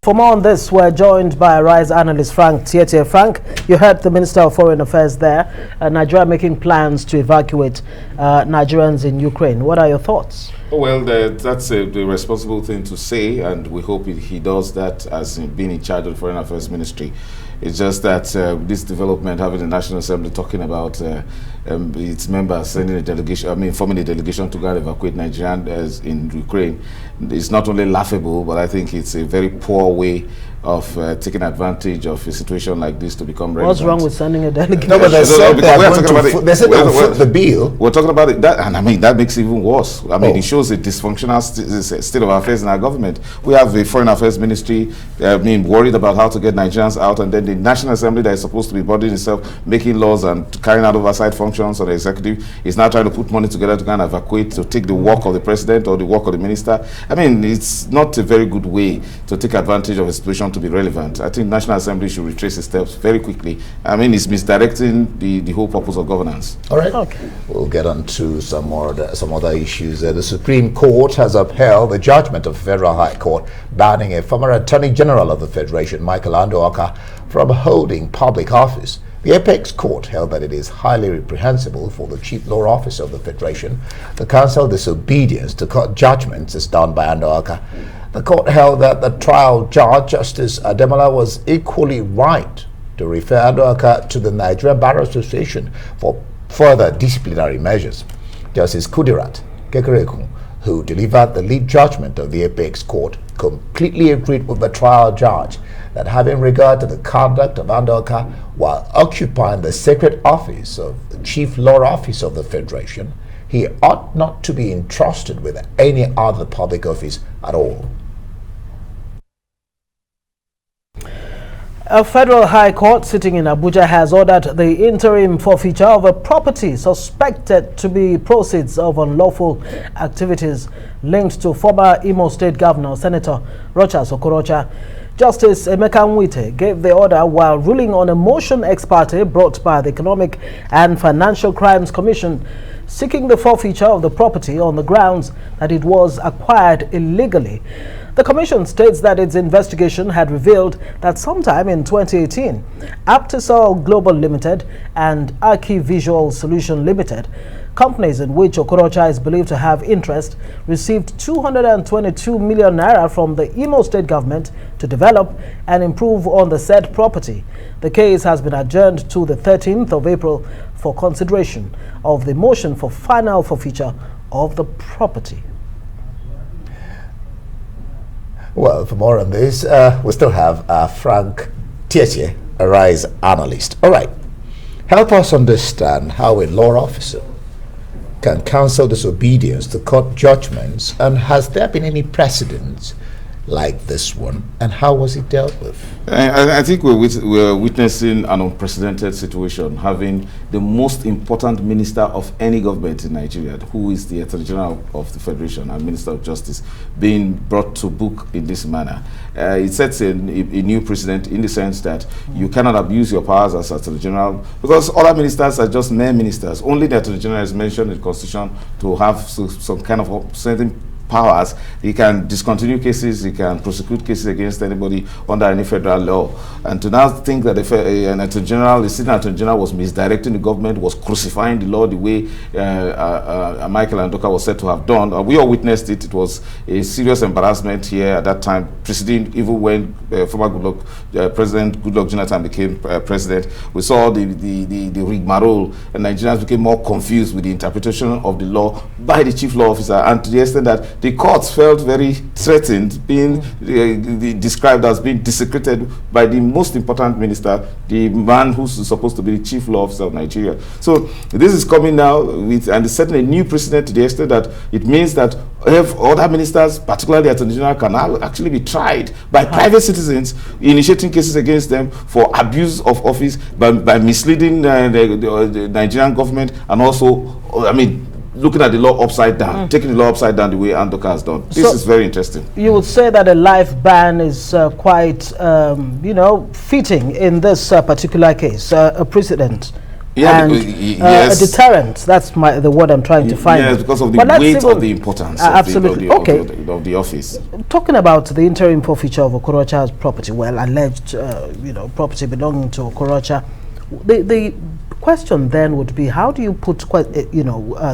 For more on this, we're joined by Rise analyst Frank Tietie. Frank, you heard the Minister of Foreign Affairs there. Nigeria making plans to evacuate Nigerians in Ukraine. What are your thoughts? Well, that's the responsible thing to say, and we hope he does that as being in charge of the Foreign Affairs Ministry. It's just that this development, having the National Assembly talking about its members sending a delegation, forming a delegation to go and evacuate Nigerians in Ukraine, is not only laughable, but I think it's a very poor way of taking advantage of a situation like this to become relevant. What's wrong with sending a delegation? No, but they said they said they will foot the bill. We're talking about it, and I mean, that makes it even worse. I mean, it shows a dysfunctional state of affairs in our government. We have a Foreign Affairs Ministry worried about how to get Nigerians out, and then the National Assembly that is supposed to be bodying itself, making laws and carrying out oversight functions on the executive, is now trying to put money together to kind of evacuate, to take the work of the president or the work of the minister. I mean, it's not a very good way to take advantage of a situation to be relevant. I think National Assembly should retrace its steps very quickly. I mean, it's misdirecting the whole purpose of governance. All right. Okay. We'll get on to some other issues. The Supreme Court has upheld the judgment of Federal High Court banning a former Attorney General of the Federation, Michael Andoaka, from holding public office. The Apex Court held that it is highly reprehensible for the Chief Law Officer of the Federation to cancel disobedience to court judgments as done by Andoaka. The court held that the trial judge, Justice Ademola, was equally right to refer Andoaka to the Nigerian Bar Association for further disciplinary measures. Justice Kudirat Kekereekun, who delivered the lead judgment of the Apex Court, completely agreed with the trial judge that having regard to the conduct of Andoaka while occupying the sacred office of the Chief Law Officer of the Federation, he ought not to be entrusted with any other public office at all. A federal high court sitting in Abuja has ordered the interim forfeiture of a property suspected to be proceeds of unlawful activities linked to former Imo State Governor Senator Rochas Okorocha. Justice Emeka Nwite gave the order while ruling on a motion ex parte brought by the Economic and Financial Crimes Commission seeking the forfeiture of the property on the grounds that it was acquired illegally. The commission states that its investigation had revealed that sometime in 2018, Aptisol Global Limited and Aki Visual Solution Limited, companies in which Okorocha is believed to have interest, received 222 million naira from the Imo State government to develop and improve on the said property. The case has been adjourned to the 13th of April for consideration of the motion for final forfeiture of the property. Well, for more on this, we still have Frank Tietie, a Rise analyst. All right, help us understand how a law officer can counsel disobedience to court judgments, and has there been any precedents like this one, and how was it dealt with? I think we're witnessing an unprecedented situation, having the most important minister of any government in Nigeria, who is the Attorney General of the Federation and Minister of Justice, being brought to book in this manner. It sets a new precedent in the sense that you cannot abuse your powers as Attorney General, because other ministers are just mere ministers. Only the Attorney General is mentioned in the Constitution to have some kind of certain powers. He can discontinue cases, he can prosecute cases against anybody under any federal law. And to now think that an Attorney General, the sitting Attorney General, was misdirecting the government, was crucifying the law the way Michael Andoaka was said to have done. We all witnessed it. It was a serious embarrassment here at that time, preceding even when former President Goodluck Jonathan became president. We saw the rigmarole, and Nigerians became more confused with the interpretation of the law by the Chief Law Officer, and to the extent that the courts felt very threatened, being described as being desecrated by the most important minister, the man who's supposed to be the Chief Law Officer of Nigeria. So this is coming now with, and it's setting a new precedent to the extent that it means that other ministers, particularly the Attorney General, can actually be tried by private citizens initiating cases against them for abuse of office, by misleading the Nigerian government, and also, I mean, looking at the law upside down, taking the law upside down the way Andoaka has done. This is very interesting. You would say that a life ban is quite, fitting in this particular case, a precedent Yeah, and yes. a deterrent. That's the word I'm trying to find. Yes, because of the But let's weight even- of the importance absolutely. Okay. of the office. Talking about the interim forfeiture of Okorocha's property, well, alleged, property belonging to Okorocha, the question then would be, how do you put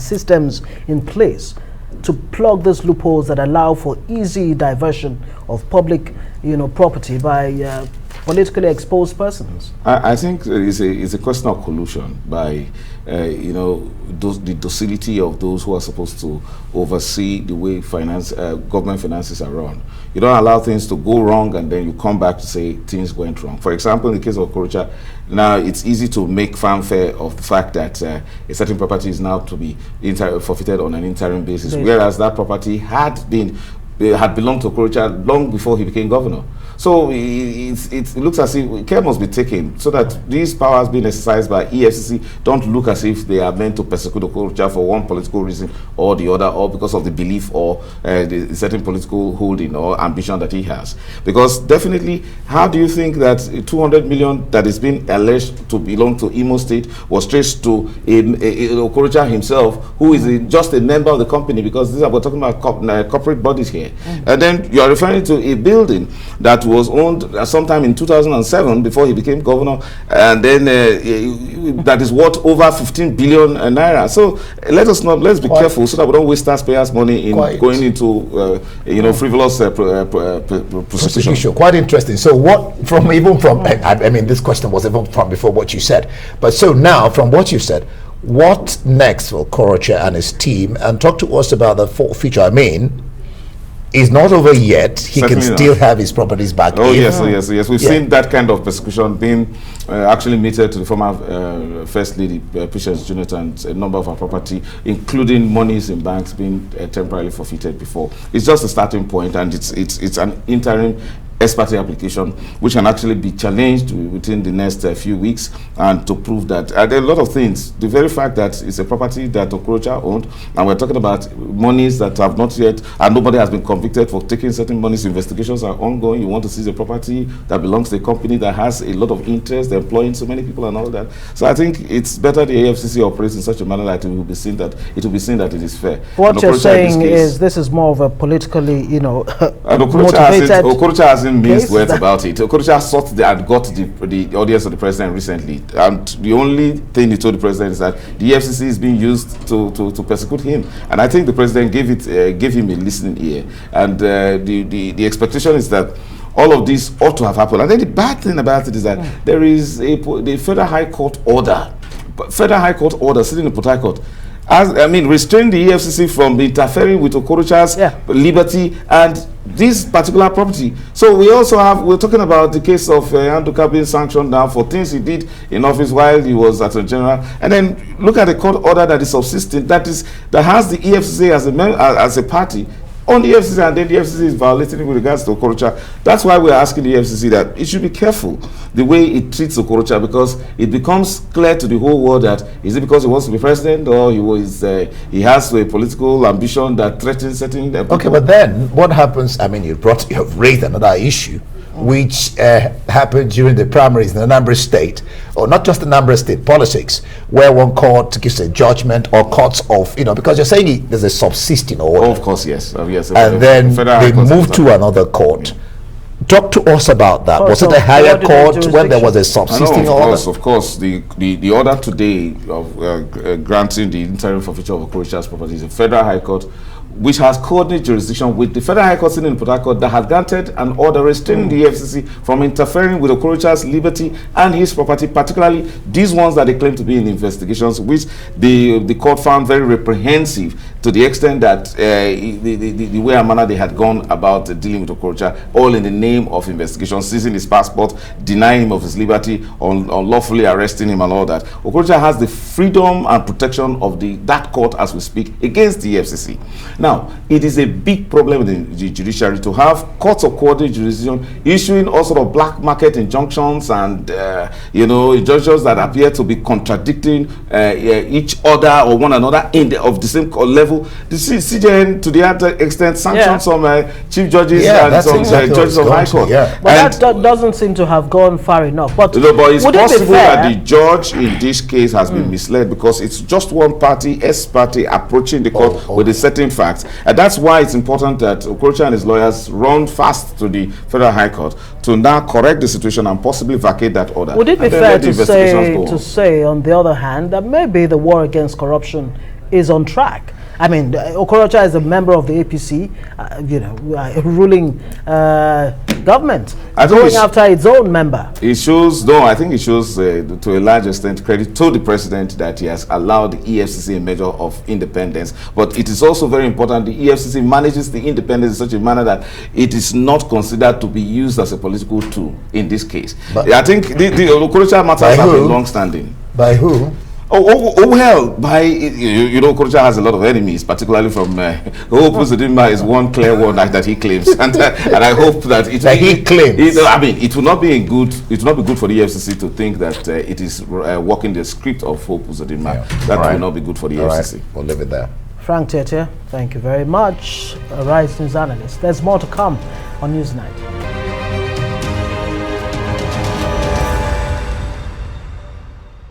systems in place to plug those loopholes that allow for easy diversion of public, property by politically exposed persons? I think it's a question of collusion by, the docility of those who are supposed to oversee the way government finances are run. You don't allow things to go wrong and then you come back to say things went wrong. For example, in the case of Okorocha, now it's easy to make fanfare of the fact that a certain property is now to be forfeited on an interim basis, whereas that property had belonged to Okorocha long before he became governor. So it looks as if care must be taken so that these powers being exercised by EFCC don't look as if they are meant to persecute Okorocha for one political reason or the other, or because of the belief or the certain political holding or ambition that he has. Because definitely, how do you think that 200 million that is being alleged to belong to Imo State was traced to Okorocha himself, who is just a member of the company? Because we're talking about corporate bodies here. And then you are referring to a building that was owned sometime in 2007 before he became governor, and then that is worth over 15 billion naira. So let's be careful so that we don't waste taxpayers' money in going into frivolous prosecution. Quite interesting. So I mean, this question was even from before what you said, but so now from what you said, what next for Okorocha and his team? And talk to us about the forfeiture. I mean, it's not over yet. He Certainly can not. still have his properties back. Yes. We've seen that kind of persecution being actually meted to the former First Lady, Patience Jonathan, a number of her property, including monies in banks, being temporarily forfeited before. It's just a starting point, and it's an interim ex parte application which can actually be challenged within the next few weeks, and to prove that there are a lot of things. The very fact that it's a property that Okorocha owned, and we're talking about monies that have not yet, and nobody has been convicted for taking certain monies. Investigations are ongoing. You want to seize a property that belongs to a company that has a lot of interest, they're employing so many people and all that. So I think it's better the AFCC operates in such a manner that it will be seen that it is fair. What you're saying is this is more of a politically, motivated. Okorocha hasn't minced words about it. Okorocha sought and got the audience of the president recently, and the only thing he told the president is that the EFCC is being used to persecute him, and I think the president gave him a listening ear, and the expectation is that all of this ought to have happened. And then the bad thing about it is that there is the Federal High Court order sitting in Port Harcourt, restrain the EFCC from interfering with Okorocha's liberty and this particular property. So we're talking about the case of Anduka being sanctioned now for things he did in office while he was Attorney General, and then look at the court order that is subsisting, that has the EFCC as a party on the EFCC, and then the EFCC is violating it with regards to Okorocha. That's why we're asking the EFCC that it should be careful the way it treats Okorocha, because it becomes clear to the whole world that is it because he wants to be president, or he has a political ambition that threatens certain people. Okay, but then what happens? I mean, you have raised another issue, which happened during the primaries in the Anambra State, or not just the Anambra State politics, where one court gives a judgment, or courts of, because you're saying there's a subsisting order. Oh, of course, yes. Yes. And then they moved to another court. Talk to us about that. Was it a higher court when there was a subsisting order? Of course. The order today of granting the interim forfeiture of Okorocha's property is a Federal High Court, which has coordinated jurisdiction with the Federal High Court sitting in Port Harcourt, that has granted an order restraining the EFCC from interfering with Okorocha's liberty and his property, particularly these ones that they claim to be in investigations, which the court found very reprehensive, to the extent that the way and manner they had gone about dealing with Okorocha, all in the name of investigation, seizing his passport, denying him of his liberty, unlawfully arresting him and all that. Okorocha has the freedom and protection of that court as we speak against the EFCC. Now, it is a big problem in the judiciary to have courts of coordinated jurisdiction issuing all sort of black market injunctions and injunctions that appear to be contradicting each other or one another of the same level level. The CJN, to the other extent, sanctioned some chief judges and some judges of high court. But that doesn't seem to have gone far enough. But, but it's possible that the judge in this case has been misled, because it's just one party, S party, approaching the court with a certain facts. And that's why it's important that Okorocha and his lawyers run fast to the Federal High Court to now correct the situation and possibly vacate that order. Would it be fair to say, on the other hand, that maybe the war against corruption is on track? I mean, Okorocha is a member of the APC, ruling government, going after its own member. It shows, I think it shows to a large extent credit to the president that he has allowed the EFCC a measure of independence. But it is also very important the EFCC manages the independence in such a manner that it is not considered to be used as a political tool in this case. But I think the Okorocha matters have been long-standing. By who? Well, by Okorocha has a lot of enemies, particularly from Uzodinma is one clear one that he claims, and I hope that he claims. I mean, it will not be good. It will not be good for the EFCC to think that it is working the script of Hope Uzodinma. That will not be good for the EFCC. We'll leave it there. Frank Tietie, thank you very much. Rise News Analyst. There's more to come on Newsnight.